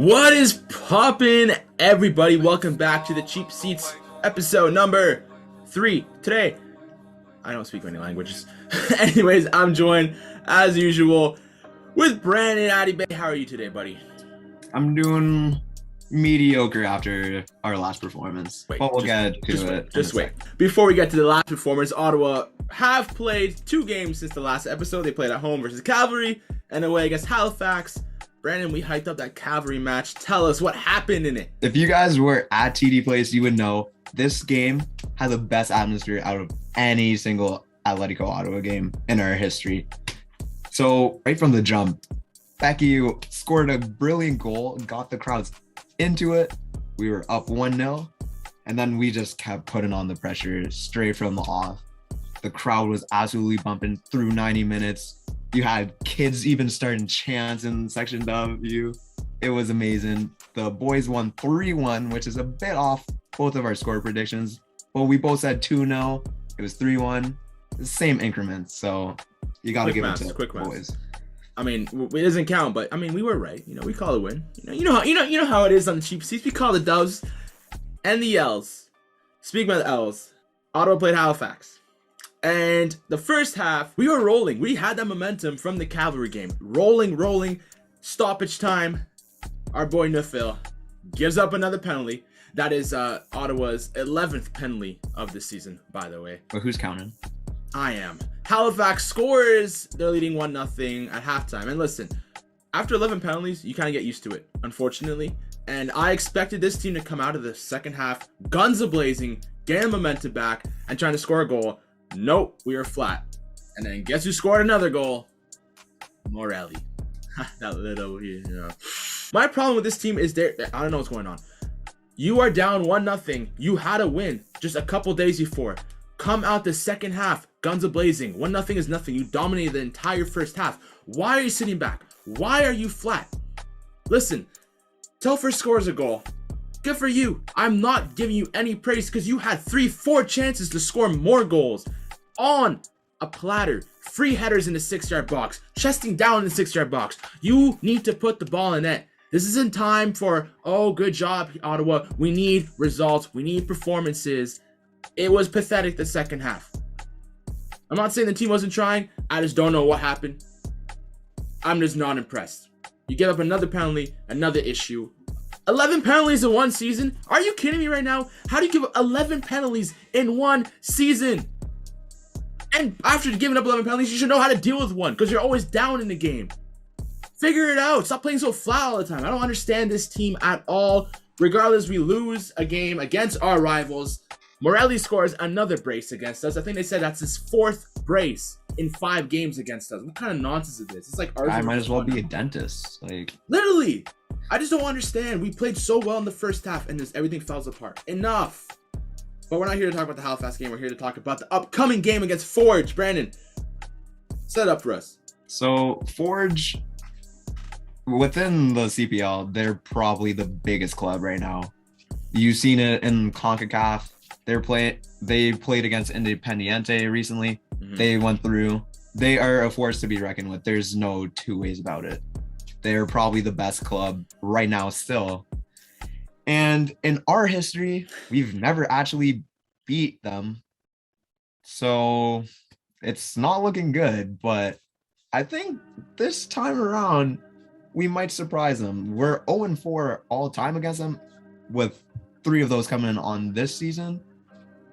What is poppin', everybody? Welcome back to the Cheap Seats episode number 3. Today, I don't speak many languages. Anyways, I'm joined, as usual, with Brandon Adibe. How are you today, buddy? I'm doing mediocre after our last performance. But we'll get to it. Just wait. Before we get to the last performance, Ottawa have played 2 games since the last episode. They played at home versus Cavalry and away against Halifax. Brandon, we hyped up that Cavalry match. Tell us what happened in it. If you guys were at TD Place, you would know this game had the best atmosphere out of any single Atletico Ottawa game in our history. So right from the jump, Becky scored a brilliant goal and got the crowds into it. We were up 1-0, and then we just kept putting on the pressure straight from the off. The crowd was absolutely bumping through 90 minutes. You had kids even starting chants in Section W. It was amazing. The boys won 3-1, which is a bit off both of our score predictions. But we both said 2-0. It was 3-1. The same increments. So you got to give it to the boys. I mean, it doesn't count, but I mean, we were right. You know, we call it a win. You know how it is on the cheap seats. We call the doves and the L's. Speaking of the L's, Ottawa played Halifax. And the first half, we were rolling. We had that momentum from the Cavalry game. Rolling. Stoppage time. Our boy Neufville gives up another penalty. That is Ottawa's 11th penalty of the season, by the way. But who's counting? I am. Halifax scores. They're leading 1-0 at halftime. And listen, after 11 penalties, you kind of get used to it, unfortunately. And I expected this team to come out of the second half guns a-blazing, getting momentum back, and trying to score a goal. Nope, we were flat. And then guess who scored another goal? Mannella. That little, My problem with this team is I don't know what's going on. You are down 1-0. You had a win just a couple days before. Come out the second half, guns a-blazing. 1-0 is nothing. You dominated the entire first half. Why are you sitting back? Why are you flat? Listen, Telfer scores a goal. Good for you. I'm not giving you any praise because you had 3-4 chances to score more goals on a platter. Free headers in the 6-yard box. Chesting down in the 6-yard box. You need to put the ball in net. This isn't time for, oh, good job, Ottawa. We need results. We need performances. It was pathetic the second half. I'm not saying the team wasn't trying. I just don't know what happened. I'm just not impressed. You give up another penalty, another issue. 11 penalties in one season? Are you kidding me right now? How do you give up 11 penalties in one season? And after giving up 11 penalties, you should know how to deal with one because you're always down in the game. Figure it out. Stop playing so flat all the time. I don't understand this team at all. Regardless, we lose a game against our rivals. Morelli scores another brace against us. I think they said that's his 4th brace in 5 games against us. What kind of nonsense is this? It's like I might as well be a dentist. Literally. I just don't understand. We played so well in the first half and everything falls apart. Enough. But we're not here to talk about the Halifax game. We're here to talk about the upcoming game against Forge. Brandon, set it up for us. So Forge, within the CPL, they're probably the biggest club right now. You've seen it in CONCACAF. They played against Independiente recently. Mm-hmm. They went through. They are a force to be reckoned with. There's no 2 ways about it. They're probably the best club right now still. And in our history, we've never actually beat them. So it's not looking good, but I think this time around, we might surprise them. We're 0-4 all time against them, with 3 of those coming on this season.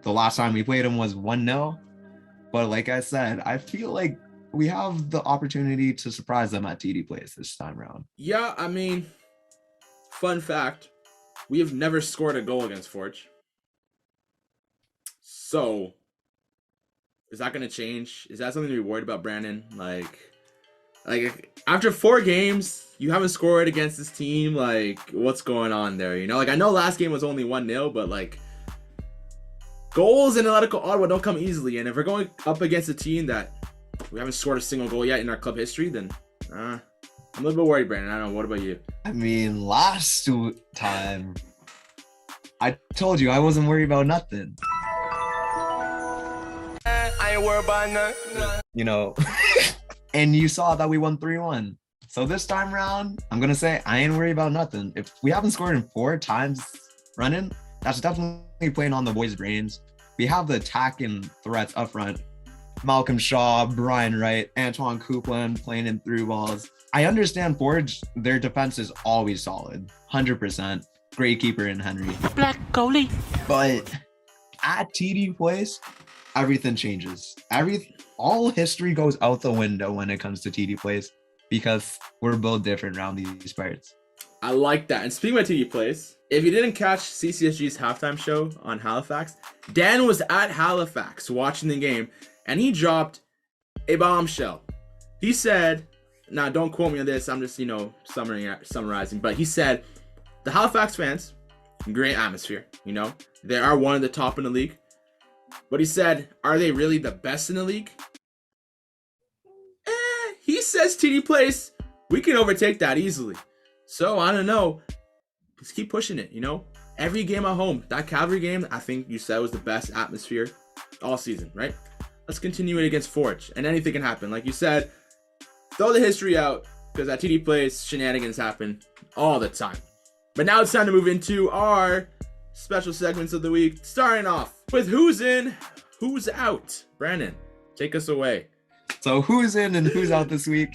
The last time we played them was 1-0. But like I said, I feel like we have the opportunity to surprise them at TD Place this time around. Yeah, I mean, fun fact, we have never scored a goal against Forge. So, is that going to change? Is that something to be worried about, Brandon? Like after 4 games, you haven't scored against this team. Like, what's going on there? I know last game was only 1-0, but goals in Atletico Ottawa don't come easily. And if we're going up against a team that we haven't scored a single goal yet in our club history, then I'm a little bit worried, Brandon. I don't know. What about you? I mean, last time, I told you I wasn't worried about nothing. I ain't worried about nothing. And you saw that we won 3-1. So this time around, I'm gonna say I ain't worried about nothing. If we haven't scored in 4 times running, that's definitely playing on the boys' brains. We have the attacking threats up front. Malcolm Shaw, Brian Wright, Antoine Coupland playing in through balls. I understand Forge, their defense is always solid, 100%. Great keeper in Henry. Black goalie. But at TD Place, everything changes. All history goes out the window when it comes to TD Place because we're both different around these parts. I like that. And speaking of TD Place, if you didn't catch CCSG's halftime show on Halifax, Dan was at Halifax watching the game, and he dropped a bombshell. He said, now don't quote me on this, I'm just, summarizing, but he said, the Halifax fans, great atmosphere, they are one of the top in the league. But he said, are they really the best in the league? He says TD Place, we can overtake that easily. So, I don't know. Just keep pushing it, Every game at home. That Calgary game, I think you said was the best atmosphere all season, right? Let's continue it against Forge. And anything can happen. Like you said, throw the history out. Because at TD Place, shenanigans happen all the time. But now it's time to move into our special segments of the week. Starting off with who's in, who's out. Brandon, take us away. So who's in and who's out this week?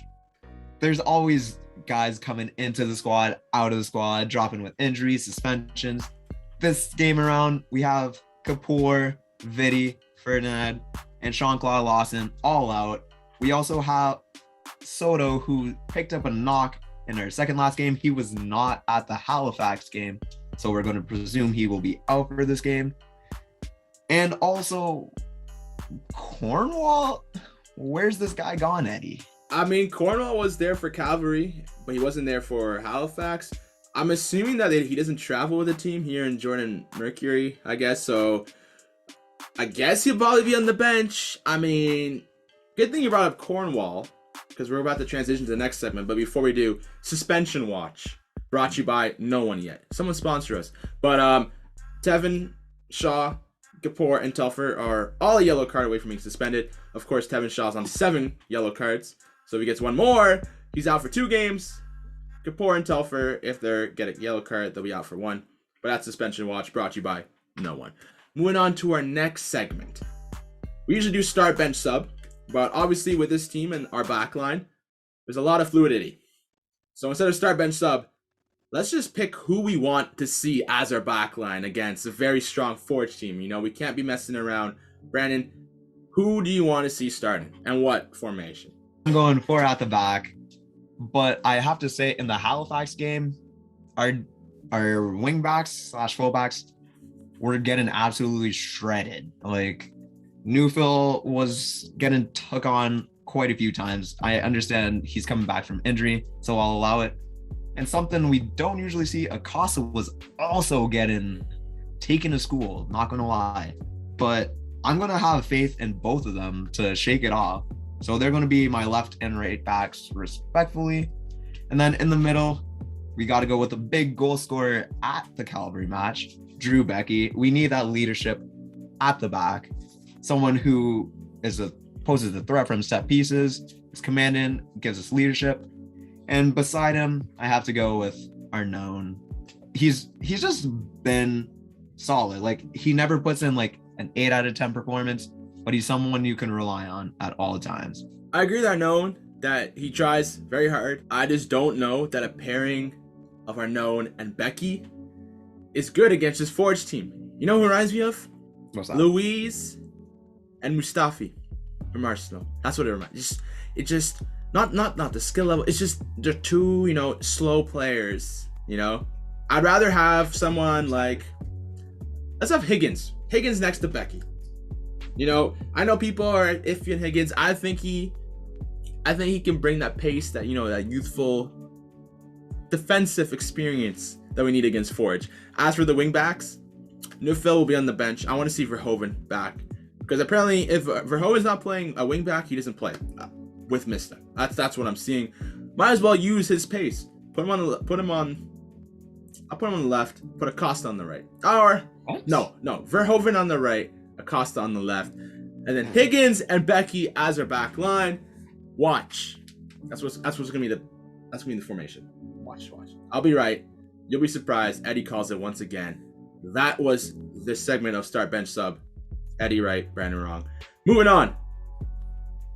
There's always guys coming into the squad, out of the squad, dropping with injuries, suspensions. This game around, we have Kapoor, Vitti, Ferdinand, and Jean-Claude Lawson all out. We also have Soto, who picked up a knock in our second last game. He was not at the Halifax game, so we're going to presume he will be out for this game. And also, Cornwall? Where's this guy gone, Eddie? I mean, Cornwall was there for Calgary, but he wasn't there for Halifax. I'm assuming that he doesn't travel with the team here in Jordan Mercury, I guess. So I guess he'll probably be on the bench. I mean, good thing you brought up Cornwall because we're about to transition to the next segment. But before we do, suspension watch brought to you by no one yet. Someone sponsor us. But Tevin, Shaw, Kapoor, and Telfer are all a yellow card away from being suspended. Of course, Tevin Shaw's on 7 yellow cards. So if he gets one more, he's out for 2 games. Kapoor and Telfer, if they get a yellow card, they'll be out for 1. But that's suspension watch brought to you by no one. Moving on to our next segment. We usually do start, bench, sub. But obviously with this team and our back line, there's a lot of fluidity. So instead of start, bench, sub, let's just pick who we want to see as our back line against a very strong Forge team. We can't be messing around. Brandon, who do you want to see starting and what formation? I'm going 4 at the back, but I have to say in the Halifax game, our wingbacks / fullbacks were getting absolutely shredded. Like Newfield was getting took on quite a few times. I understand he's coming back from injury, so I'll allow it. And something we don't usually see, Acosta was also getting taken to school, not gonna lie. But I'm gonna have faith in both of them to shake it off. So they're gonna be my left and right backs respectfully. And then in the middle, we gotta go with the big goal scorer at the Calgary match, Drew Becky. We need that leadership at the back. Someone who poses a threat from set pieces, is commanding, gives us leadership. And beside him, I have to go with our known. He's just been solid. Like he never puts in like an 8 out of 10 performance, but he's someone you can rely on at all times. I agree with our known that he tries very hard. I just don't know that a pairing of our known and Becky is good against this Forge team. You know who reminds me of? What's that? Louise and Mustafi from Arsenal. That's what it reminds. It just not the skill level. It's just they're two, slow players. I'd rather have someone like, let's have Higgins. Higgins next to Becky. I know people are iffy on Higgins. I think he can bring that pace, that that youthful defensive experience that we need against Forge. As for the wingbacks, Newfield will be on the bench. I want to see Verhoeven back because apparently if Verhoeven's not playing a wingback, he doesn't play with Mista. That's what I'm seeing. Might as well use his pace. I'll put him on the left. Put Acosta on the right. Or what? No. Verhoeven on the right. Acosta on the left, and then Higgins and Becky as our back line. Watch. That's what's gonna be the That's gonna be the formation. Watch. I'll be right. You'll be surprised. Eddie calls it once again. That was this segment of Start Bench Sub. Eddie right, Brandon wrong. Moving on.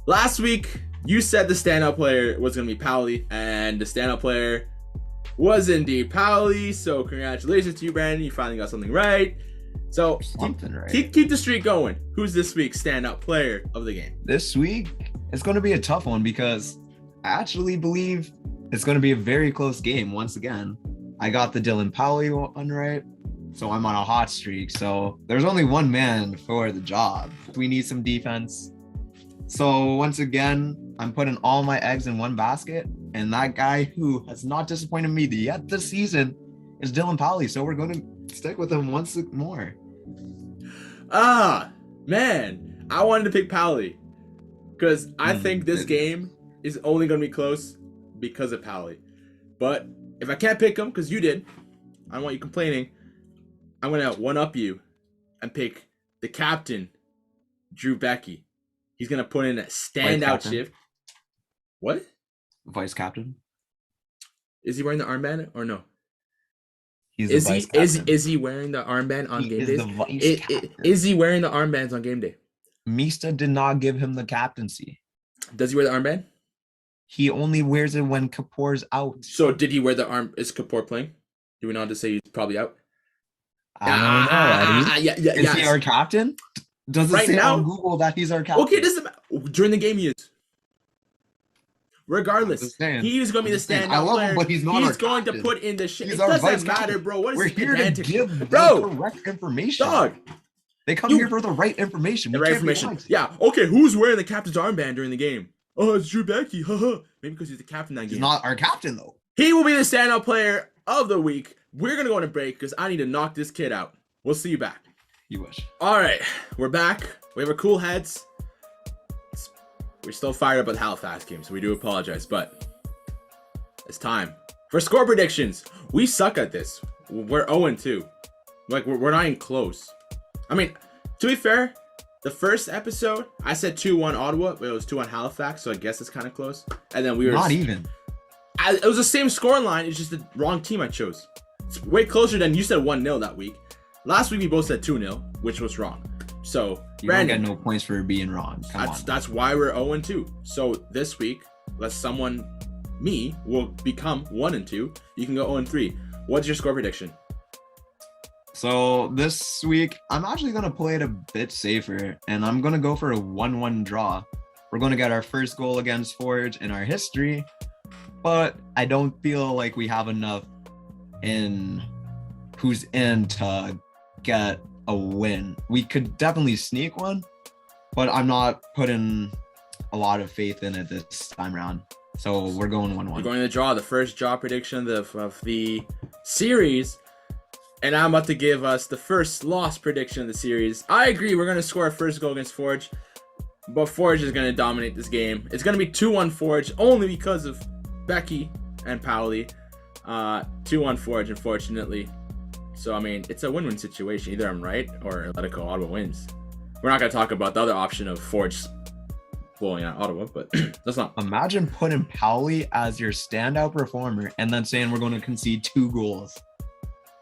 Last week, you said the standout player was gonna be Pauli, and the standout player was indeed Pauli. So congratulations to you, Brandon. You finally got something right. So keep the streak going. Who's this week's standout player of the game? This week, it's going to be a tough one because I actually believe it's going to be a very close game once again. I got the Dylan Pauli one right, so I'm on a hot streak. So there's only one man for the job. We need some defense. So once again, I'm putting all my eggs in one basket, and that guy who has not disappointed me yet this season is Dylan Pauli. So we're going to stick with him once more. Man, I wanted to pick Pauli because I think this game is only going to be close because of Pauli. But if I can't pick him because you did, I don't want you complaining. I'm going to one-up you and pick the captain, Drew Becky. He's going to put in a standout shift. What? Vice captain. Is he wearing the armband or no? Is he wearing the armband on game days? Is he wearing the armbands on game day? Mista did not give him the captaincy. Does he wear the armband? He only wears it when Kapoor's out. So did he wear the arm? Is Kapoor playing? Do we know to say he's probably out? I don't know, Eddie. Is he our captain? Does it right say now on Google that he's our captain? Okay, doesn't matter. During the game he is. Regardless, he's going to be the standout player. Him, but he's not. He's going to put in the shit. He's it doesn't matter, bro. What is We're here advantage? to give bro, the correct information. Dog. They come here for the right information. The right information. Yeah. Okay, who's wearing the captain's armband during the game? Oh, it's Drew Becky. Maybe because he's the captain that game. He's not our captain, though. He will be the standout player of the week. We're going to go on a break because I need to knock this kid out. We'll see you back. You wish. All right. We're back. We have our cool heads. We're still fired up at the Halifax game, so we do apologize, but it's time for score predictions. We suck at this. We're 0-2. Like, we're not even close. I mean, to be fair, the first episode, I said 2-1 Ottawa, but it was 2-1 Halifax, so I guess it's kind of close. And then we were... Not even. It was the same score line, it's just the wrong team I chose. It's way closer than you said 1-0 that week. Last week, we both said 2-0, which was wrong. So, you Brandon, don't get no points for being wrong. That's why we're 0-2. So, this week, me will become 1-2. You can go 0-3. What's your score prediction? So this week, I'm actually going to play it a bit safer, and I'm going to go for a 1-1 draw. We're going to get our first goal against Forge in our history, but I don't feel like we have enough in who's in to get a win. We could definitely sneak one, but I'm not putting a lot of faith in it this time around. So we're going 1-1. We're going to draw the first draw prediction of the series. And I'm about to give us the first loss prediction of the series. I agree. We're going to score our first goal against Forge. But Forge is going to dominate this game. It's going to be 2-1 Forge only because of Becky and Pauli. 2-1 Forge, unfortunately. So, I mean, it's a win-win situation. Either I'm right or Atletico Ottawa wins. We're not going to talk about the other option of Forge blowing out Ottawa, but that's not. Imagine putting Pauli as your standout performer and then saying we're going to concede 2 goals.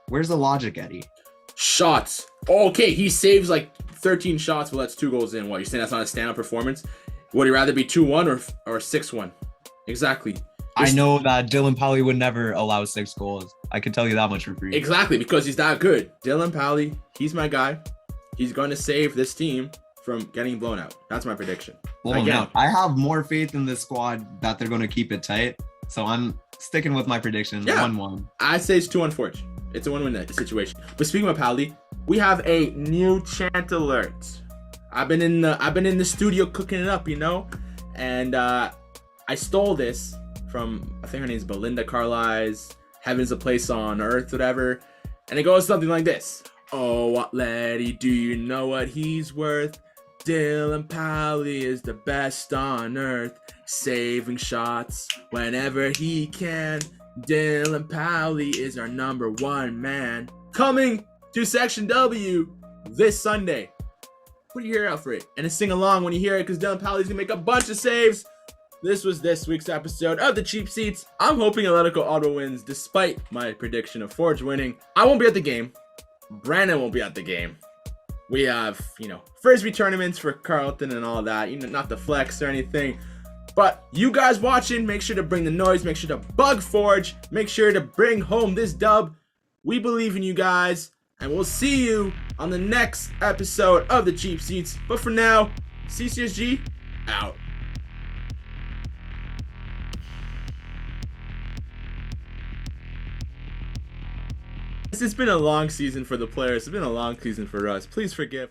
Where's the logic, Eddie? Shots. Okay, he saves like 13 shots, but lets 2 goals in. What, you're saying that's not a standout performance? Would he rather be 2-1 or 6-1? Exactly. I know that Dylan Pauli would never allow 6 goals. I can tell you that much for free. Exactly, because he's that good. Dylan Pauli, he's my guy. He's going to save this team from getting blown out. That's my prediction. Blown out. I have more faith in this squad that they're going to keep it tight. So I'm sticking with my prediction. 1-1. I say it's 2-1 Forge. It's a win-win situation. But speaking of Pauli, we have a new chant alert. I've been in the studio cooking it up, you know, and I stole this from, I think her name's Belinda Carlisle's "Heaven's a Place on Earth," whatever, and it goes something like this: "Oh, what lady, do you know what he's worth? Dylan Pauli is the best on earth, saving shots whenever he can. Dylan Pauli is our number 1 man. Coming to Section W this Sunday." Put your ear out for it and sing along when you hear it, because Dylan Pauli's gonna make a bunch of saves. this was this week's episode of the Cheap Seats. I'm hoping Atletico Auto wins despite my prediction of Forge winning. I won't be at the game. Brandon won't be at the game. We have, Frisbee tournaments for Carlton and all that, not the flex or anything. But you guys watching, make sure to bring the noise, make sure to bug Forge, make sure to bring home this dub. We believe in you guys, and we'll see you on the next episode of the Cheap Seats. But for now, CCSG out. It's been a long season for the players. It's been a long season for us. Please forgive.